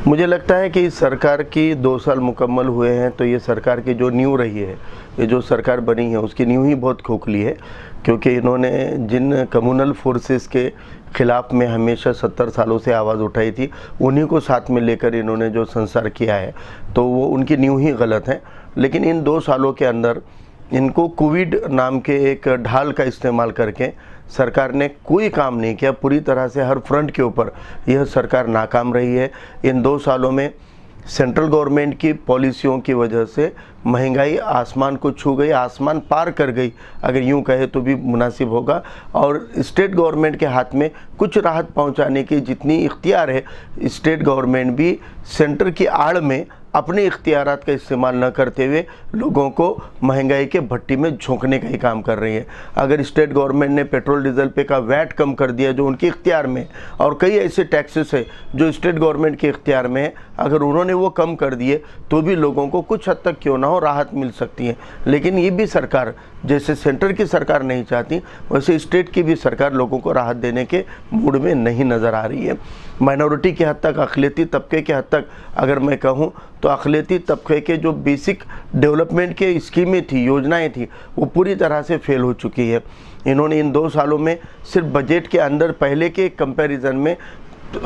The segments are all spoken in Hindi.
मुझे लगता है कि इस सरकार की 2 साल मुकम्मल हुए हैं, तो ये सरकार की जो नींव रही है, ये जो सरकार बनी है उसकी नींव ही बहुत खोखली है। क्योंकि इन्होंने जिन कम्युनल फोर्सेस के ख़िलाफ़ में हमेशा 70 सालों से आवाज़ उठाई थी, उन्हीं को साथ में लेकर इन्होंने जो संसार किया है, तो वो उनकी नींव ही गलत है। लेकिन इन 2 सालों के अंदर इनको कोविड नाम के एक ढाल का इस्तेमाल करके सरकार ने कोई काम नहीं किया। पूरी तरह से हर फ्रंट के ऊपर यह सरकार नाकाम रही है। इन 2 सालों में सेंट्रल गवर्नमेंट की पॉलिसियों की वजह से महंगाई आसमान को छू गई, आसमान पार कर गई, अगर यूं कहे तो भी मुनासिब होगा। और स्टेट गवर्नमेंट के हाथ में कुछ राहत पहुंचाने की जितनी इख्तियार है, स्टेट गवर्नमेंट भी सेंटर की आड़ में अपने इख्तियारात का इस्तेमाल न करते हुए लोगों को महंगाई के भट्टी में झोंकने का ही काम कर रही है। अगर स्टेट गवर्नमेंट ने पेट्रोल डीजल पे का वैट कम कर दिया जो उनके इख्तियार में, और कई ऐसे टैक्सेस है जो स्टेट गवर्नमेंट के इख्तियार में है, अगर उन्होंने वो कम कर दिए तो भी लोगों को कुछ हद तक क्यों ना हो राहत मिल सकती है। लेकिन ये भी सरकार, जैसे सेंटर की सरकार नहीं चाहती, वैसे स्टेट की भी सरकार लोगों को राहत देने के मूड में नहीं नज़र आ रही है। माइनॉरिटी के हद तक, अक़लियती तबके के हद तक अगर मैं कहूँ तो अक़लियती तबके के जो बेसिक डेवलपमेंट के स्कीमें थी, योजनाएं थी, वो पूरी तरह से फेल हो चुकी है। इन्होंने इन 2 सालों में सिर्फ बजट के अंदर पहले के कंपैरिजन में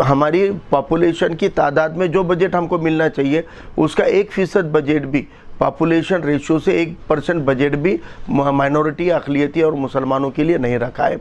हमारी पॉपुलेशन की तादाद में जो बजट हमको मिलना चाहिए उसका 1% बजट भी, पॉपुलेशन रेशियो से 1% बजट भी माइनॉरिटी, अक़लियती और मुसलमानों के लिए नहीं रखा है।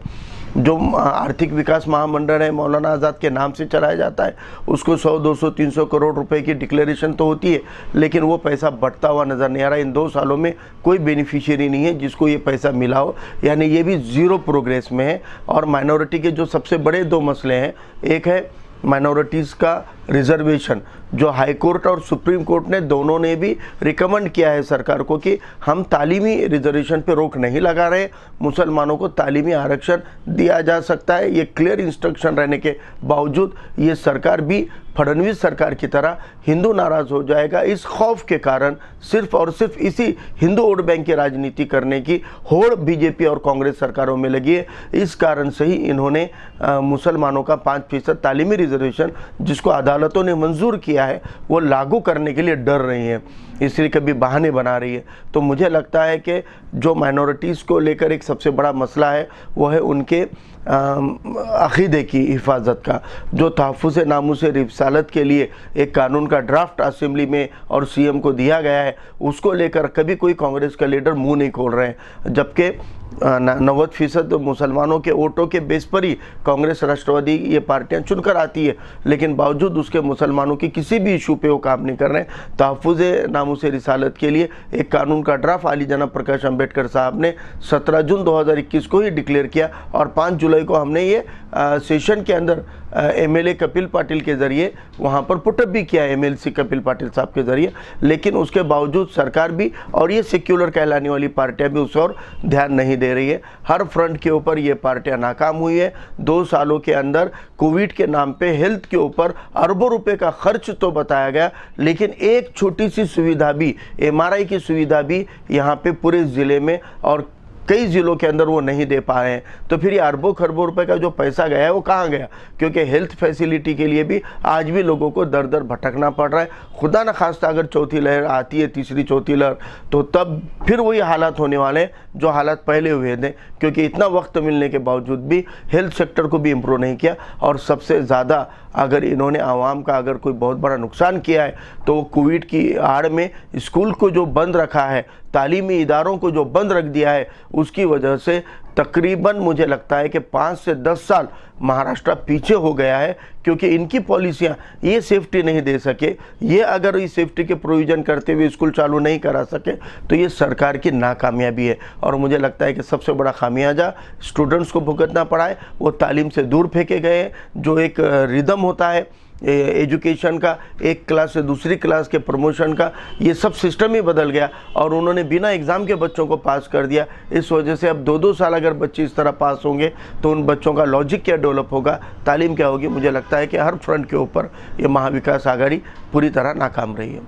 जो आर्थिक विकास महामंडल है, मौलाना आज़ाद के नाम से चलाया जाता है, उसको 100, 200, 300 करोड़ रुपए की डिक्लेरेशन तो होती है, लेकिन वो पैसा बढ़ता हुआ नज़र नहीं आ रहा। इन 2 सालों में कोई बेनिफिशियरी नहीं है जिसको ये पैसा मिला हो, यानी ये भी ज़ीरो प्रोग्रेस में है। और माइनॉरिटी के जो सबसे बड़े 2 मसले हैं, एक है माइनॉरिटीज़ का रिजर्वेशन, जो हाई कोर्ट और सुप्रीम कोर्ट ने दोनों ने भी रिकमेंड किया है सरकार को कि हम तालीमी रिजर्वेशन पे रोक नहीं लगा रहे, मुसलमानों को तालीमी आरक्षण दिया जा सकता है। ये क्लियर इंस्ट्रक्शन रहने के बावजूद ये सरकार भी फडणवीस सरकार की तरह हिंदू नाराज़ हो जाएगा, इस खौफ के कारण सिर्फ और सिर्फ इसी हिंदू वोट बैंक की राजनीति करने की होड़ बीजेपी और कांग्रेस सरकारों में लगी है। इस कारण से ही इन्होंने मुसलमानों का 5% तालीमी रिजर्वेशन, जिसको अदालतों ने मंजूर किया है, वो लागू करने के लिए डर रही है, इसलिए कभी बहाने बना रही है। तो मुझे लगता है कि जो माइनॉरिटीज़ को लेकर एक सबसे बड़ा मसला है वो है उनके अक़ीदे की हिफाजत का। जो तहफ़्फ़ुज़ नामूस रिसालत के लिए एक कानून का ड्राफ्ट असेंबली में और सीएम को दिया गया है, उसको लेकर कभी कोई कांग्रेस का लीडर मुंह नहीं खोल रहे हैं, जबकि 90% मुसलमानों के वोटों के बेस पर ही कांग्रेस, राष्ट्रवादी ये पार्टियां चुनकर आती है, लेकिन बावजूद उसके मुसलमानों की किसी भी इशू पे वो काम नहीं कर रहे हैं। तहफ़्फ़ुज़ नामूस रिसालत के लिए एक कानून का ड्राफ्ट आली जनाब प्रकाश अम्बेडकर साहब ने 17 जून 2021 को ही डिक्लेयर किया, और 5 जुलाई को हमने ये सेशन के अंदर एमएलए कपिल पाटिल के ज़रिए वहाँ पर पुटअप भी किया, एमएलसी कपिल पाटिल साहब के ज़रिए। लेकिन उसके बावजूद सरकार भी और ये सेक्युलर कहलाने वाली पार्टियां भी उस और ध्यान नहीं दे रही है। हर फ्रंट के ऊपर ये पार्टियां नाकाम हुई है। 2 सालों के अंदर कोविड के नाम पे हेल्थ के ऊपर अरबों रुपए का खर्च तो बताया गया, लेकिन एक छोटी सी सुविधा भी, एमआरआई की सुविधा भी यहाँ पे पूरे ज़िले में और कई ज़िलों के अंदर वो नहीं दे पा रहे हैं। तो फिर ये अरबों खरबों रुपए का जो पैसा गया है वो कहाँ गया? क्योंकि हेल्थ फैसिलिटी के लिए भी आज भी लोगों को दर दर भटकना पड़ रहा है। खुदा न खास्ता अगर चौथी लहर आती है, तीसरी चौथी लहर, तो तब फिर वही हालात होने वाले हैं जो हालात पहले हुए थे, क्योंकि इतना वक्त मिलने के बावजूद भी हेल्थ सेक्टर को भी इम्प्रूव नहीं किया। और सबसे ज़्यादा अगर इन्होंने आवाम का अगर कोई बहुत बड़ा नुकसान किया है तो वो कोविड की आड़ में स्कूल को जो बंद रखा है, तालीमी इदारों को जो बंद रख दिया है, उसकी वजह से तकरीबन मुझे लगता है कि 5 से 10 साल महाराष्ट्र पीछे हो गया है, क्योंकि इनकी पॉलिसियां ये सेफ्टी नहीं दे सके। ये अगर इस सेफ्टी के प्रोविज़न करते हुए स्कूल चालू नहीं करा सके तो ये सरकार की नाकामयाबी है। और मुझे लगता है कि सबसे बड़ा खामियाजा स्टूडेंट्स को भुगतना पड़ा है। वो तालीम से दूर फेंके गए हैं। जो एक रिदम होता है एजुकेशन का, एक क्लास से दूसरी क्लास के प्रमोशन का, ये सब सिस्टम ही बदल गया और उन्होंने बिना एग्ज़ाम के बच्चों को पास कर दिया। इस वजह से अब 2-2 साल अगर बच्चे इस तरह पास होंगे तो उन बच्चों का लॉजिक क्या डेवलप होगा, तालीम क्या होगी। मुझे लगता है कि हर फ्रंट के ऊपर ये महाविकास आघाड़ी पूरी तरह नाकाम रही है।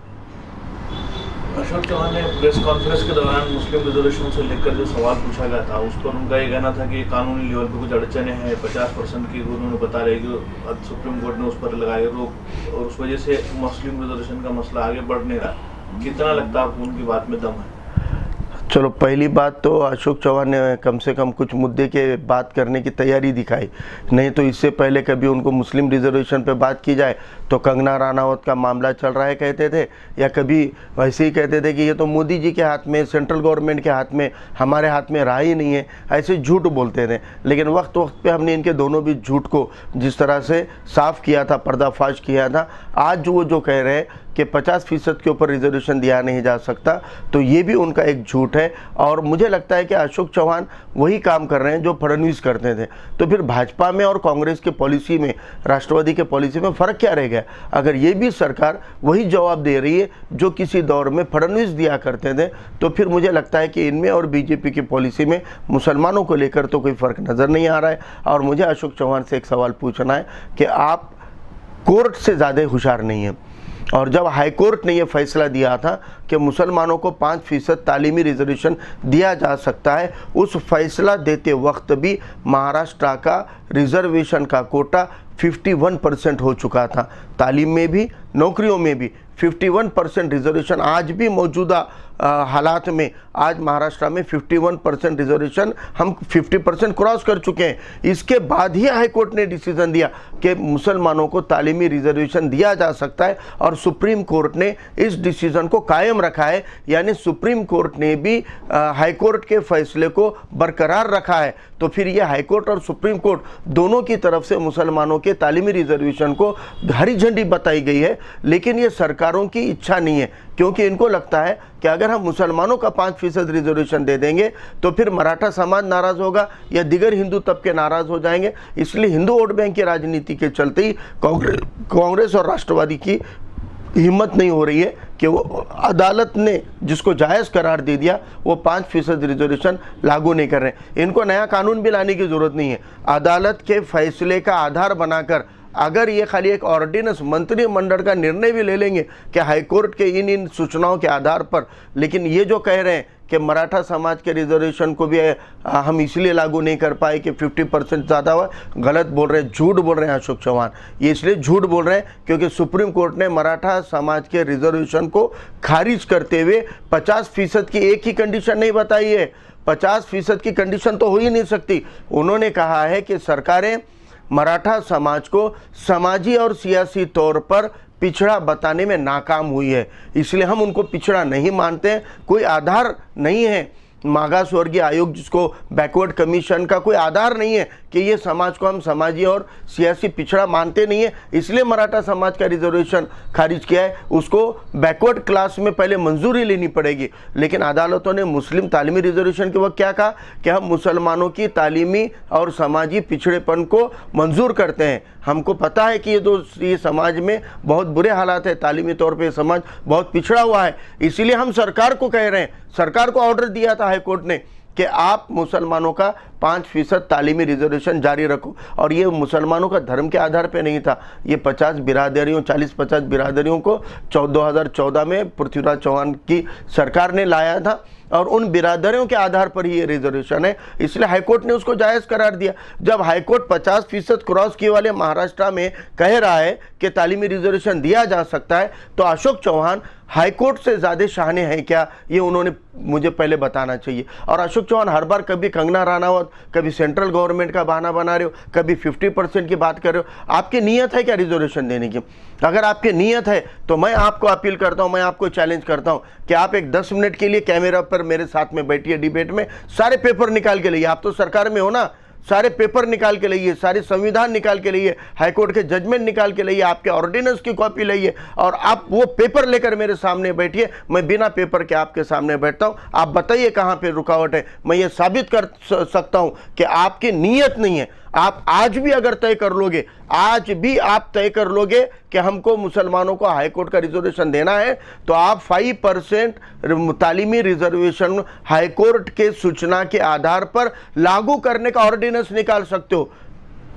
अशोक चौहान ने प्रेस कॉन्फ्रेंस के दौरान मुस्लिम रिजर्वेशन से लेकर जो सवाल पूछा गया था उस पर उनका ये कहना था कि कानूनी लेवल पर कुछ अड़चने हैं, 50% की उन्होंने बता रहे कि सुप्रीम कोर्ट ने उस पर लगाई रोक और उस वजह से मुस्लिम रिजर्वेशन का मसला आगे बढ़ नहीं रहा। कितना लगता है आपको उनकी बात में दम है? चलो, पहली बात तो अशोक चौहान ने कम से कम कुछ मुद्दे के बात करने की तैयारी दिखाई, नहीं तो इससे पहले कभी उनको मुस्लिम रिजर्वेशन पे बात की जाए तो कंगना रनावत का मामला चल रहा है कहते थे, या कभी वैसे ही कहते थे कि ये तो मोदी जी के हाथ में, सेंट्रल गवर्नमेंट के हाथ में, हमारे हाथ में रहा ही नहीं है, ऐसे झूठ बोलते थे। लेकिन वक्त वक्त पे हमने इनके दोनों भी झूठ को जिस तरह से साफ़ किया था, पर्दाफाश किया था, आज वो जो कह रहे हैं कि 50% के ऊपर रिजर्वेशन दिया नहीं जा सकता, तो ये भी उनका एक झूठ है। और मुझे लगता है कि अशोक चौहान वही काम कर रहे हैं जो फडणवीस करते थे। तो फिर भाजपा में और कांग्रेस के पॉलिसी में, राष्ट्रवादी के पॉलिसी में फ़र्क क्या रह गया? अगर ये भी सरकार वही जवाब दे रही है जो किसी दौर में फडणवीस दिया करते थे, तो फिर मुझे लगता है कि इनमें और बीजेपी की पॉलिसी में मुसलमानों को लेकर तो कोई फ़र्क नज़र नहीं आ रहा है। और मुझे अशोक चौहान से एक सवाल पूछना है कि आप कोर्ट से ज़्यादा होशियार नहीं हैं, और जब हाई कोर्ट ने यह फैसला दिया था कि मुसलमानों को 5% तालीमी रिजर्वेशन दिया जा सकता है, उस फैसला देते वक्त भी महाराष्ट्र का रिजर्वेशन का कोटा 51% हो चुका था। तालीम में भी, नौकरियों में भी 51% रिजर्वेशन आज भी मौजूदा हालात में, आज महाराष्ट्र में 51% रिजर्वेशन, हम 50% क्रॉस कर चुके हैं। इसके बाद ही हाई कोर्ट ने डिसीजन दिया कि मुसलमानों को तालीमी रिजर्वेशन दिया जा सकता है, और सुप्रीम कोर्ट ने इस डिसीजन को कायम रखा है। यानी सुप्रीम कोर्ट ने भी हाई कोर्ट के फैसले को बरकरार रखा है। तो फिर ये हाई कोर्ट और सुप्रीम कोर्ट दोनों की तरफ से मुसलमानों के तालीमी रिजर्वेशन को हरी झंडी बताई गई है, लेकिन ये सरकारों की इच्छा नहीं है, क्योंकि इनको लगता है कि अगर हम मुसलमानों का 5% रिजर्वेशन दे देंगे तो फिर मराठा समाज नाराज़ होगा या दिगर हिंदू तबके नाराज़ हो जाएंगे। इसलिए हिंदू वोट बैंक की राजनीति के चलते ही कांग्रेस और राष्ट्रवादी की हिम्मत नहीं हो रही है कि वो अदालत ने जिसको जायज़ करार दे दिया वो 5% रिजर्वेशन लागू नहीं कर रहे। इनको नया कानून भी लाने की ज़रूरत नहीं है। अदालत के फैसले का आधार बनाकर अगर ये खाली एक ऑर्डिनेंस, मंत्रिमंडल का निर्णय भी ले लेंगे कि हाईकोर्ट के इन सूचनाओं के आधार पर, लेकिन ये जो कह रहे हैं कि मराठा समाज के रिजर्वेशन को भी हम इसलिए लागू नहीं कर पाए कि 50% ज़्यादा हुआ, गलत बोल रहे हैं, झूठ बोल रहे हैं अशोक चौहान। ये इसलिए झूठ बोल रहे हैं क्योंकि सुप्रीम कोर्ट ने मराठा समाज के रिजर्वेशन को खारिज करते हुए 50% की एक ही कंडीशन नहीं बताई है। 50% की कंडीशन तो हो ही नहीं सकती। उन्होंने कहा है कि सरकारें मराठा समाज को समाजी और सियासी तौर पर पिछड़ा बताने में नाकाम हुई है, इसलिए हम उनको पिछड़ा नहीं मानते हैं। कोई आधार नहीं है, मागास वर्गीय आयोग जिसको बैकवर्ड कमीशन का कोई आधार नहीं है कि ये समाज को हम समाजी और सियासी पिछड़ा मानते नहीं है, इसलिए मराठा समाज का रिजर्वेशन खारिज किया है। उसको बैकवर्ड क्लास में पहले मंजूरी लेनी पड़ेगी। लेकिन अदालतों ने मुस्लिम तालीमी रिजर्वेशन के वक्त क्या कहा कि हम मुसलमानों की तालीमी और समाजी पिछड़ेपन को मंजूर करते हैं। हमको पता है कि ये समाज में बहुत बुरे हालात है, तालीमी तौर पे समाज बहुत पिछड़ा हुआ है, इसीलिए हम सरकार को कह रहे हैं, सरकार को ऑर्डर दिया था हाईकोर्ट ने कि आप मुसलमानों का 5% तालीमी रिजर्वेशन जारी रखो। और ये मुसलमानों का धर्म के आधार पे नहीं था, ये 50 बिरादरियों, 40-50 बिरादरियों को 2014 में पृथ्वीराज चौहान की सरकार ने लाया था, और उन बिरादरियों के आधार पर ही ये रिजर्वेशन है, इसलिए हाईकोर्ट ने उसको जायज़ करार दिया। जब हाईकोर्ट 50% क्रॉस किए वाले महाराष्ट्र में कह रहा है कि तालीमी रिजर्वेशन दिया जा सकता है, तो अशोक चौहान हाईकोर्ट से ज़्यादा शाने हैं क्या, ये उन्होंने मुझे पहले बताना चाहिए। और अशोक चौहान हर बार कभी कंगना रनावत, कभी सेंट्रल गवर्नमेंट का बहाना बना रहे हो, कभी 50% की बात कर रहे हो। आपकी नीयत है क्या रिजर्वेशन देने की? अगर आपकी नीयत है तो मैं आपको अपील करता हूं, मैं आपको चैलेंज करता हूं कि आप एक 10 मिनट के लिए कैमरा पर मेरे साथ में बैठिए, डिबेट में सारे पेपर निकाल के लाइए। आप तो सरकार में हो ना, सारे पेपर निकाल के लाइए, सारे संविधान निकाल के लाइए, हाईकोर्ट के जजमेंट निकाल के लाइए, आपके ऑर्डिनेंस की कॉपी लाइए, और आप वो पेपर लेकर मेरे सामने बैठिए। मैं बिना पेपर के आपके सामने बैठता हूं, आप बताइए कहां पे रुकावट है। मैं ये साबित कर सकता हूं कि आपकी नीयत नहीं है। आप आज भी अगर तय कर लोगे, आज भी आप तय कर लोगे कि हमको मुसलमानों को हाईकोर्ट का रिजर्वेशन देना है, तो आप 5% तालीमी रिजर्वेशन हाईकोर्ट के सूचना के आधार पर लागू करने का ऑर्डिनेंस निकाल सकते हो।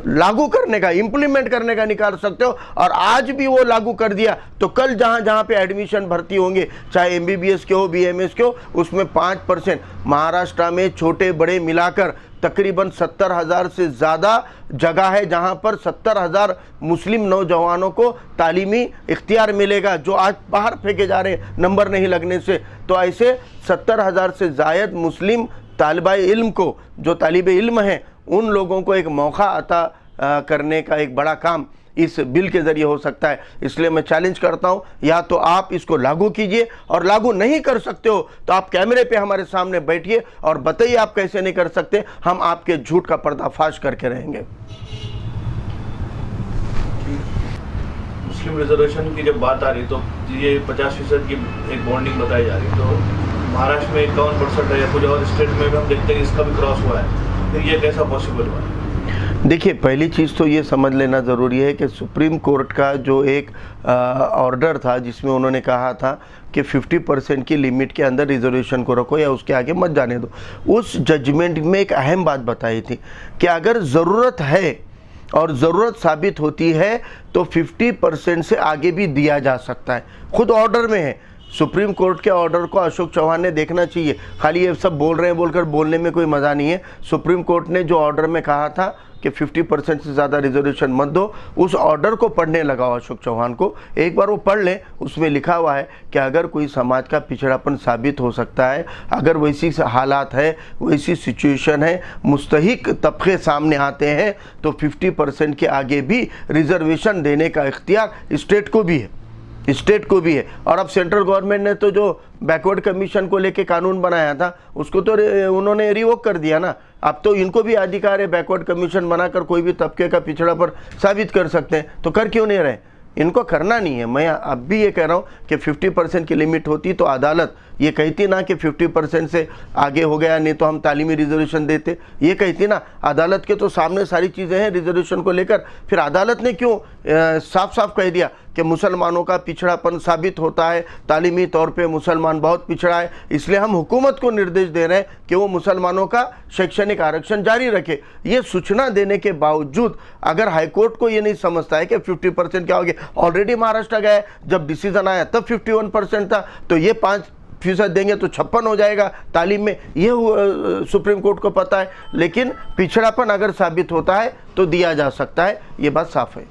लागू करने का, इंप्लीमेंट करने का निकाल सकते हो। और आज भी वो लागू कर दिया तो कल जहां जहां पे एडमिशन भर्ती होंगे, चाहे एमबीबीएस के हो, बीएमएस के हो, उसमें 5%, महाराष्ट्र में छोटे बड़े मिलाकर तकरीबन 70,000 से ज़्यादा जगह है जहां पर 70,000 मुस्लिम नौजवानों को तालीमी इख्तियार मिलेगा, जो आज बाहर फेंके जा रहे हैं नंबर नहीं लगने से। तो ऐसे 70,000 से ज़ायद मुस्लिम तालिबा इल्म को, जो तालिब इल्म हैं, उन लोगों को एक मौका अता करने का एक बड़ा काम इस बिल के ज़रिए हो सकता है। इसलिए मैं चैलेंज करता हूं, या तो आप इसको लागू कीजिए, और लागू नहीं कर सकते हो तो आप कैमरे पे हमारे सामने बैठिए और बताइए आप कैसे नहीं कर सकते। हम आपके झूठ का पर्दाफाश करके रहेंगे। मुस्लिम रिजर्वेशन की जब बात आ रही तो ये 50% की एक बॉन्डिंग बताई जा रही, तो महाराष्ट्र में 51% है, या कुछ और स्टेट में भी हम देखते हैं इसका भी क्रॉस हुआ है, फिर ये कैसा पॉसिबल हुआ? देखिए, पहली चीज़ तो ये समझ लेना ज़रूरी है कि सुप्रीम कोर्ट का जो एक ऑर्डर था जिसमें उन्होंने कहा था कि 50% की लिमिट के अंदर रिजर्वेशन को रखो या उसके आगे मत जाने दो, उस जजमेंट में एक अहम बात बताई थी कि अगर ज़रूरत है और ज़रूरत साबित होती है तो 50% से आगे भी दिया जा सकता है। खुद ऑर्डर में है। सुप्रीम कोर्ट के ऑर्डर को अशोक चौहान ने देखना चाहिए। खाली ये सब बोल रहे हैं बोलकर बोलने में कोई मज़ा नहीं है। सुप्रीम कोर्ट ने जो ऑर्डर में कहा था कि 50% से ज़्यादा रिजर्वेशन मत दो, उस ऑर्डर को पढ़ने लगाओ अशोक चौहान को, एक बार वो पढ़ लें। उसमें लिखा हुआ है कि अगर कोई समाज का पिछड़ापन साबित हो सकता है, अगर वैसी हालात है, वैसी सिचुएशन है, मुस्तहिक तबके सामने आते हैं, तो 50% के आगे भी रिजर्वेशन देने का इख्तियार स्टेट को भी है, स्टेट को भी है। और अब सेंट्रल गवर्नमेंट ने तो जो बैकवर्ड कमीशन को लेके कानून बनाया था उसको तो उन्होंने रिवोक कर दिया ना। अब तो इनको भी अधिकार है बैकवर्ड कमीशन बनाकर कोई भी तबके का पिछड़ापन साबित कर सकते हैं, तो कर क्यों नहीं रहे? इनको करना नहीं है। मैं अब भी ये कह रहा हूँ कि 50% की लिमिट होती तो अदालत ये कहती ना कि 50% से आगे हो गया, नहीं तो हम तालीमी रिजर्वेशन देते, ये कहती ना। अदालत के तो सामने सारी चीज़ें हैं रिजर्वेशन को लेकर। फिर अदालत ने क्यों साफ साफ कह दिया कि मुसलमानों का पिछड़ापन साबित होता है, तालीमी तौर पे मुसलमान बहुत पिछड़ा है, इसलिए हम हुकूमत को निर्देश दे रहे हैं कि वो मुसलमानों का शैक्षणिक आरक्षण जारी रखे। ये सूचना देने के बावजूद अगर हाईकोर्ट को ये नहीं समझता है कि 50% क्या हो गया, ऑलरेडी महाराष्ट्र गया, जब डिसीजन आया तब 51% था, तो ये 5% देंगे तो 56 हो जाएगा तालीम में, ये सुप्रीम कोर्ट को पता है। लेकिन पिछड़ापन अगर साबित होता है तो दिया जा सकता है, ये बात साफ है।